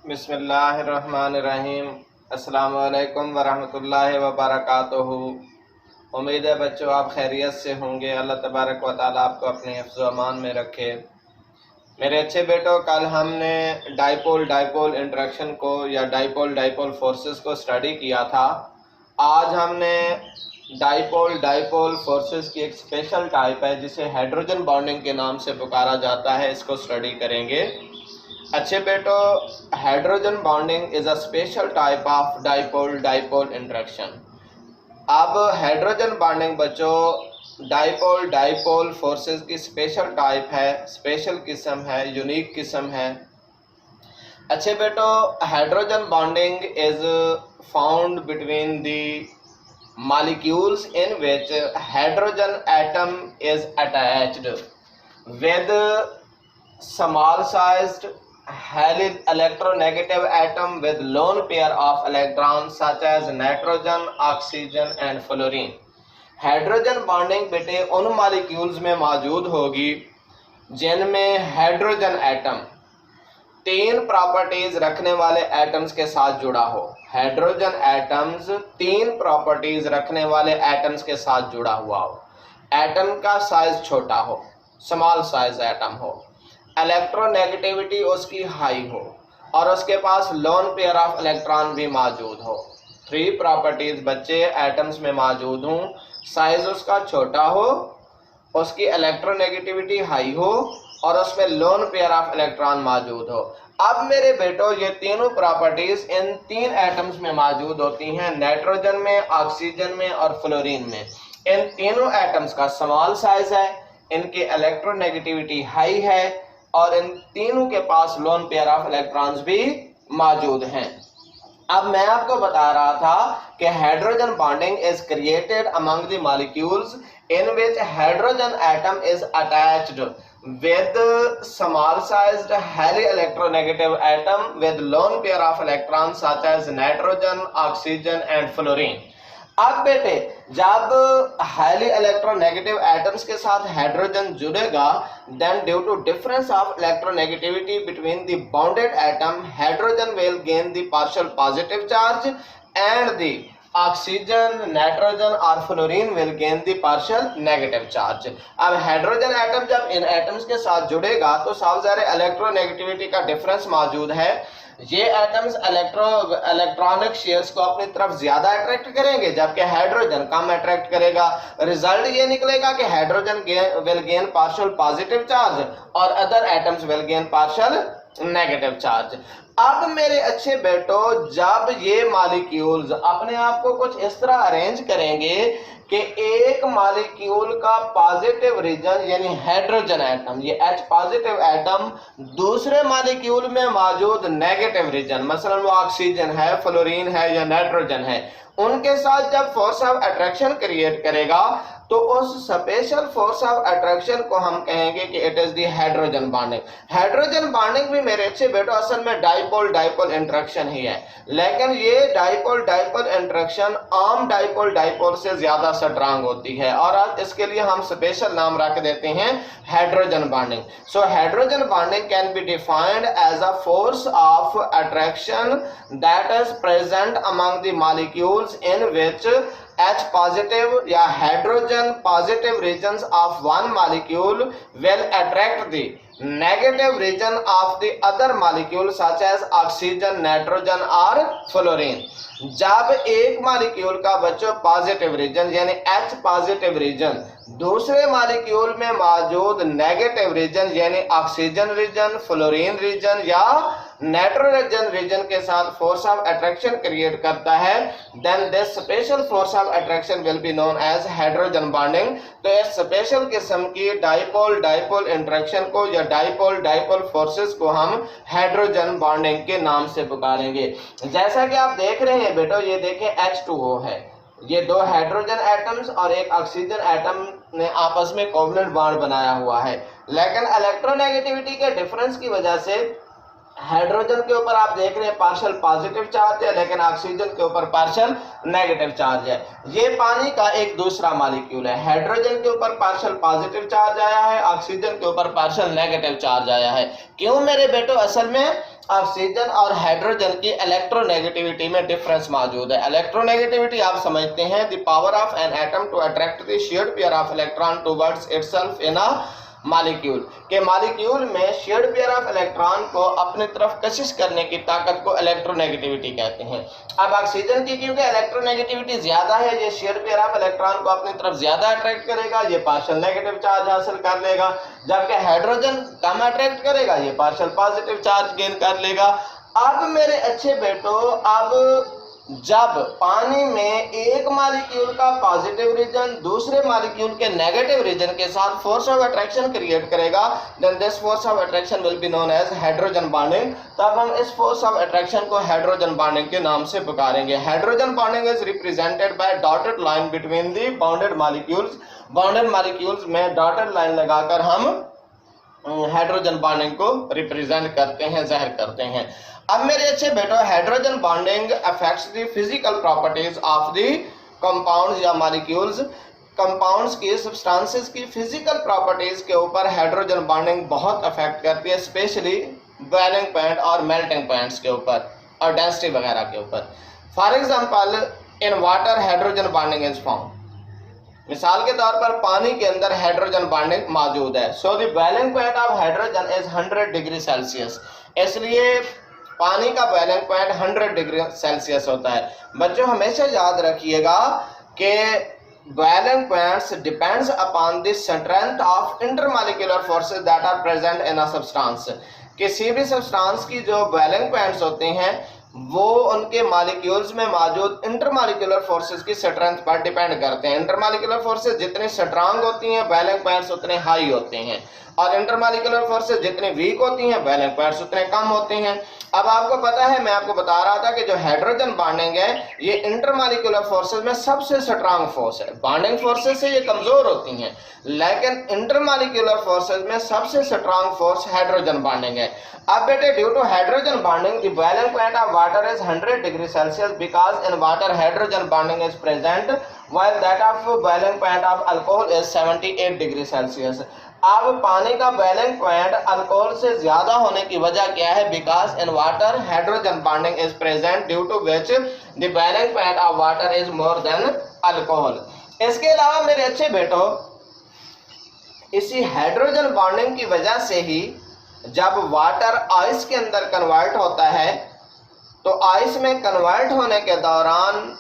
बिस्मिल्लाहिर्रहमानिर्रहीम। अस्सलाम वालेकुम वरहमतुल्लाहि वबरकातुहू। उम्मीद है बच्चों आप खैरियत से होंगे। अल्लाह तबारक व तआला आपको अपने हिफ्ज़ व अमान में रखे। मेरे अच्छे बेटों, कल हमने डाइपोल डाइपोल इंटरेक्शन को या डाइपोल डाइपोल फोर्सेस को स्टडी किया था। आज हमने डाइपोल डाइपोल फोर्सेस की एक स्पेशल टाइप है जिसे हाइड्रोजन बॉन्डिंग के नाम से पुकारा जाता है, इसको स्टडी करेंगे। अच्छे बेटो, hydrogen bonding is a special type of dipole dipole interaction. अब हाइड्रोजन बॉन्डिंग बच्चों डाइपोल डाइपोल फोर्सेस की स्पेशल टाइप है, स्पेशल किस्म है, यूनिक किस्म है। अच्छे बेटो, hydrogen bonding is found between the molecules in which hydrogen atom is attached with small sized highly electronegative atom with lone pair of electrons such as nitrogen, oxygen and fluorine। Hydrogen bonding बेटे उन molecules में मौजूद होगी जिनमें hydrogen atom तीन properties रखने वाले atoms के साथ जुड़ा हो। हाइड्रोजन एटम्स तीन प्रॉपर्टीज रखने वाले एटम्स के साथ जुड़ा हुआ हो। एटम का साइज छोटा हो, स्मॉल साइज एटम हो, इलेक्ट्रोनेगेटिविटी उसकी हाई हो और उसके पास लोन पेयर ऑफ इलेक्ट्रॉन भी मौजूद हो। थ्री प्रॉपर्टीज बच्चे एटम्स में मौजूद हों, साइज उसका छोटा हो, उसकी इलेक्ट्रोनेगेटिविटी हाई हो और उसमें लोन पेयर ऑफ इलेक्ट्रॉन मौजूद हो। अब मेरे बेटो, ये तीनों प्रॉपर्टीज इन तीन एटम्स में मौजूद होती हैं, नाइट्रोजन में, ऑक्सीजन में और फ्लोरीन में। इन तीनों एटम्स का स्मॉल साइज है, इनकी इलेक्ट्रोनेगेटिविटी हाई है और इन तीनों के पास लोन पेयर ऑफ इलेक्ट्रॉन्स भी मौजूद हैं। अब मैं आपको बता रहा था कि hydrogen bonding is created among the molecules in which hydrogen atom is attached with small sized highly electronegative atom with lone pair of electrons such as nitrogen, oxygen and fluorine। अब बेटे, जब हाईली इलेक्ट्रोनेगेटिव एटम्स के साथ hydrogen जुड़ेगा, then due to difference of electronegativity between the bonded atom, hydrogen will gain the partial positive charge and the oxygen, nitrogen और fluorine will gain the partial negative charge. अब hydrogen atom जब इन atoms के साथ जुड़ेगा तो साफ ज़ाहिर इलेक्ट्रोनेगेटिविटी का डिफरेंस मौजूद है। ये एटम्स इलेक्ट्रॉनिक शेयर्स को अपनी तरफ ज्यादा अट्रैक्ट करेंगे जबकि हाइड्रोजन कम अट्रैक्ट करेगा। रिजल्ट ये निकलेगा कि hydrogen will gain partial positive charge और other atoms will gain partial negative charge. अब मेरे अच्छे बेटो, जब ये मॉलिक्यूल्स अपने आप को कुछ इस तरह अरेंज करेंगे कि एक मॉलिक्यूल का पॉजिटिव रीजन यानी हाइड्रोजन एटम, ये H पॉजिटिव एटम दूसरे मॉलिक्यूल में मौजूद नेगेटिव रीजन, मसलन वो ऑक्सीजन है, फ्लोरीन है या नाइट्रोजन है, उनके साथ जब फोर्स ऑफ अट्रैक्शन क्रिएट करेगा तो उस स्पेशल फोर्स ऑफ अट्रैक्शन को हम कहेंगे कि it is the hydrogen bonding. Hydrogen bonding भी मेरे अच्छे बेटो असल में डाइपोल डाइपोल इंटरेक्शन ही है, लेकिन ये डाइपोल डाइपोल इंटरेक्शन आम डाइपोल डाइपोल से ज्यादा स्ट्रांग होती है और इसके लिए हम स्पेशल नाम रख देते हैं hydrogen bonding. So hydrogen bonding can be defined as a force of attraction that is present among the molecules in which H positive या hydrogen positive regions of one molecule will attract the negative region of the other molecule such as oxygen, nitrogen और fluorine। जब एक molecule का बच्चों positive region यानी H positive region दूसरे molecule में मौजूद नेगेटिव रीजन यानी ऑक्सीजन रीजन, फ्लोरीन रीजन या नाइट्रोजन रीजन के साथ फोर्स ऑफ अट्रैक्शन क्रिएट करता है, then this special force of attraction will be known as hydrogen bonding. तो इस स्पेशल किस्म की डाइपोल डाइपोल इंटरेक्शन को या डाइपोल डाइपोल फोर्सेस को हम हाइड्रोजन बॉन्डिंग के नाम से पुकारेंगे। जैसा कि आप देख रहे हैं बेटो, ये देखें H2O है, ये दो हाइड्रोजन एटम्स और एक ऑक्सीजन एटम ने आपस में कोवलेंट बॉन्ड बनाया हुआ है, लेकिन इलेक्ट्रोनेगेटिविटी के डिफरेंस की वजह से हाइड्रोजन के ऊपर आप देख रहे हैं पार्शियल पॉजिटिव चार्ज है, लेकिन ऑक्सीजन के ऊपर पार्शियल नेगेटिव चार्ज है। ये पानी का एक दूसरा मॉलिक्यूल है, हाइड्रोजन के ऊपर पार्शियल पॉजिटिव चार्ज आया है, ऑक्सीजन के ऊपर पार्शियल नेगेटिव चार्ज आया है। क्यों मेरे बेटो? असल में ऑक्सीजन और हाइड्रोजन की इलेक्ट्रोनेगेटिविटी में डिफरेंस मौजूद है। इलेक्ट्रोनेगेटिविटी आप समझते हैं the power of an atom to attract the shared pair of electron towards itself in a molecule, के मॉलिक्यूल में शेयर्ड पेयर ऑफ इलेक्ट्रॉन को अपनी तरफ कशिश करने की ताकत को इलेक्ट्रोनेगेटिविटी कहते हैं। अब ऑक्सीजन की क्योंकि इलेक्ट्रोनेगेटिविटी ज्यादा है, ये शेयर्ड पेयर ऑफ इलेक्ट्रॉन को अपनी तरफ ज्यादा अट्रैक्ट करेगा, ये पार्शियल नेगेटिव चार्ज हासिल कर लेगा, जबकि हाइड्रोजन कम अट्रैक्ट करेगा, ये पार्शियल पॉजिटिव चार्ज गेन कर लेगा। अब मेरे अच्छे बेटो, अब जब पानी में एक मॉलिक्यूल का पॉजिटिव रीजन दूसरे मॉलिक्यूल के नेगेटिव रीजन के साथ फोर्स ऑफ अट्रैक्शन क्रिएट करेगा, then this force of attraction will be known as hydrogen bonding. तब हम इस फोर्स ऑफ अट्रैक्शन को हाइड्रोजन बॉन्डिंग के नाम से पुकारेंगे। Hydrogen bonding is represented by dotted line between the bounded molecules. Bounded molecules में डॉटेड लाइन लगाकर हम हाइड्रोजन बॉन्डिंग को रिप्रेजेंट करते हैं, जाहिर करते हैं। अब मेरे अच्छे बेटो, hydrogen bonding affects the physical properties of the compounds या मॉलिक्यूल्स। कंपाउंड्स की, सब्सटेंसेस की फिजिकल प्रॉपर्टीज के ऊपर हाइड्रोजन बॉन्डिंग बहुत अफेक्ट करती है, स्पेशली बॉइलिंग पॉइंट और मेल्टिंग पॉइंट्स के ऊपर और डेंसिटी वगैरह के ऊपर। For example, in water hydrogen bonding is found. मिसाल के तौर पर पानी के अंदर हाइड्रोजन बॉन्डिंग मौजूद है। So the boiling point of hydrogen is 100 degree Celsius. इसलिए पानी का बॉइलिंग पॉइंट 100 डिग्री सेल्सियस होता है। बच्चों हमेशा याद रखिएगा कि boiling points depends upon the strength of intermolecular forces that are present in a substance. किसी भी सब्सटेंस की जो बॉइलिंग पॉइंट्स होते हैं वो उनके मॉलिक्यूल्स में मौजूद इंटरमॉलिक्यूलर फोर्सेस की स्ट्रेंथ पर डिपेंड करते हैं। इंटरमॉलिक्यूलर फोर्सेस जितनी स्ट्रांग होती हैं, बॉइलिंग पॉइंट्स उतने हाई होते हैं, और इंटरमॉलिक्यूलर फोर्सेस जितनी वीक होती हैं, बॉइलिंग पॉइंट्स उतने कम होते हैं। अब आपको पता है, मैं आपको बता रहा था कि जो हाइड्रोजन बॉन्डिंग है ये इंटरमॉलिक्यूलर फोर्सेस में सबसे स्ट्रांग फोर्स है। बॉन्डिंग फोर्सेस से ये कमजोर होती हैं, लेकिन इंटरमॉलिक्यूलर फोर्सेस में सबसे स्ट्रांग फोर्स हाइड्रोजन बॉन्डिंग है। अब बेटे, due to hydrogen bonding the boiling point of water is 100 degree Celsius because in water hydrogen bonding is present while that of boiling point of alcohol is 78 degree Celsius. अब पानी का boiling point alcohol से ज्यादा होने की वजह क्या है? Because in water hydrogen bonding is present due to which the boiling point of water is more than alcohol. इसके अलावा मेरे अच्छे बेटो, इसी हाइड्रोजन बॉन्डिंग की वजह से ही जब वाटर आइस के अंदर कन्वर्ट होता है तो आइस में कन्वर्ट होने के दौरान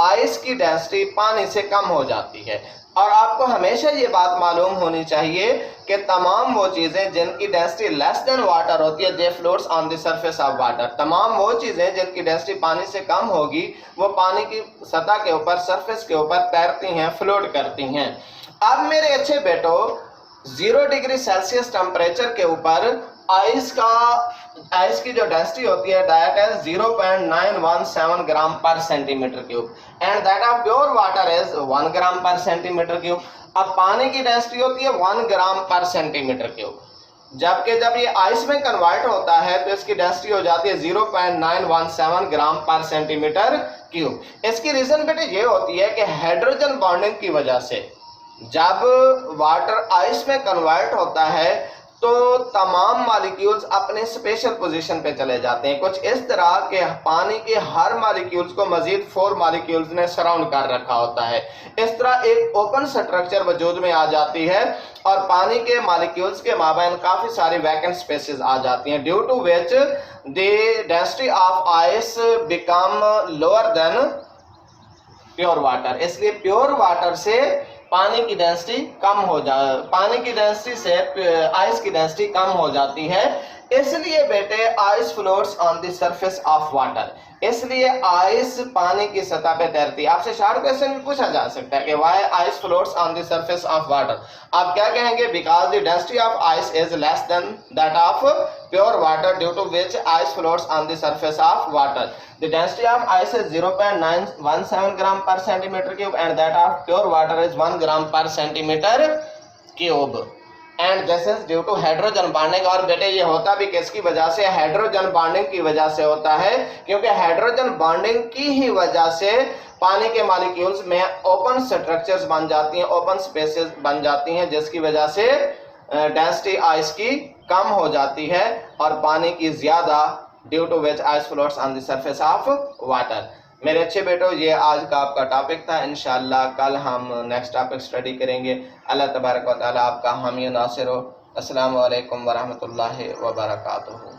आइस की डेंसिटी पानी से कम हो जाती है। और आपको हमेशा ये बात मालूम होनी चाहिए कि तमाम वो चीज़ें जिनकी डेंसिटी लेस देन वाटर होती है, they floats on the surface of water. तमाम वो चीज़ें जिनकी डेंसिटी पानी से कम होगी वो पानी की सतह के ऊपर, सरफेस के ऊपर तैरती हैं, फ्लोट करती हैं। अब मेरे अच्छे बेटो, 0 डिग्री सेल्सियस टेम्परेचर के ऊपर आइस की जो डेंसिटी होती है दैट इज 0.917 ग्राम पर centimetre cube and that of pure water is 1 ग्राम पर सेंटीमीटर क्यूब। अब पानी की डेंसिटी होती है 1 ग्राम पर सेंटीमीटर क्यूब, जबकि जब ये आइस में कन्वर्ट होता है तो इसकी डेंसिटी हो जाती है 0.917 ग्राम पर सेंटीमीटर क्यूब। इसकी रीजन बेटे ये होती है कि हाइड्रोजन बॉन्डिंग की वजह से जब वाटर आइस में कन्वर्ट होता है तो तमाम मॉलिक्यूल्स अपने स्पेशल पोजीशन पे चले जाते हैं। कुछ इस तरह के पानी के हर मॉलिक्यूल्स को मजीद 4 मॉलिक्यूल्स ने सराउंड कर रखा होता है। इस तरह एक ओपन स्ट्रक्चर वजूद में आ जाती है और पानी के मॉलिक्यूल्स के माबैन काफ़ी सारी वैकेंट स्पेसेस आ जाती हैं, due to which the density of ice become lower than pure water. इसलिए प्योर वाटर से पानी की डेंसिटी कम हो पानी की डेंसिटी से आइस की डेंसिटी कम हो जाती है। इसलिए बेटे ice floats on the surface of water, इसलिए आइस पानी की सतह पे तैरती है। आपसे शॉर्ट क्वेश्चन भी पूछा जा सकता है कि why ice floats on the surface of water. आप क्या कहेंगे? Because the density of ice is less than that of pure water due to which ice floats on the surface of water. The density of ice is 0.917 gram per centimeter cube and that of pure water is 1 gram per centimeter cube and this is due to hydrogen bonding। और बेटे ये होता भी किसकी वजह से? Hydrogen bonding की वजह से होता है, क्योंकि हाइड्रोजन बॉन्डिंग की ही वजह से पानी के मॉलिक्यूल्स में ओपन स्ट्रक्चर्स बन जाती हैं, ओपन स्पेसेस बन जाती हैं, जिसकी वजह से डेंसिटी आइस की कम हो जाती है और पानी की ज़्यादा, due to which ice floats on the surface of water. मेरे अच्छे बेटो, ये आज का आपका टॉपिक था। इंशाअल्लाह कल हम नेक्स्ट टॉपिक स्टडी करेंगे। अल्लाह तबारक व तआला आपका हामी नासिर हो। अस्सलामु अलैकुम वरहमतुल्लाहि व बरकातुहू।